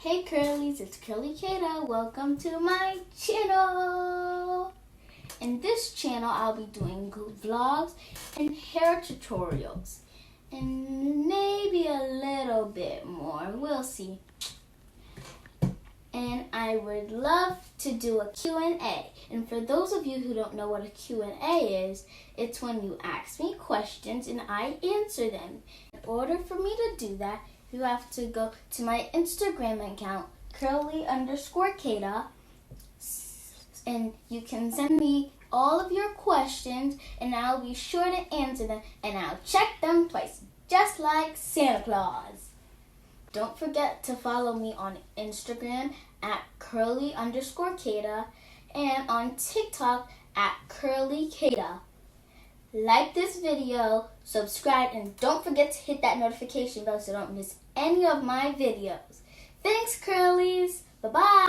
Hey Curlies, it's Curly Kata. Welcome to my channel. In this channel, I'll be doing vlogs and hair tutorials. And maybe a little bit more. We'll see. And I would love to do a Q&A. And for those of you who don't know what a Q&A is, it's when you ask me questions and I answer them. In order for me to do that, you have to go to my Instagram account, Curly_Kata, and you can send me all of your questions and I'll be sure to answer them and I'll check them twice, just like Santa Claus. Don't forget to follow me on Instagram at Curly_Kata and on TikTok at CurlyKata. Like this video, subscribe, and don't forget to hit that notification bell so you don't miss any of my videos. Thanks, Curlies. Bye-bye.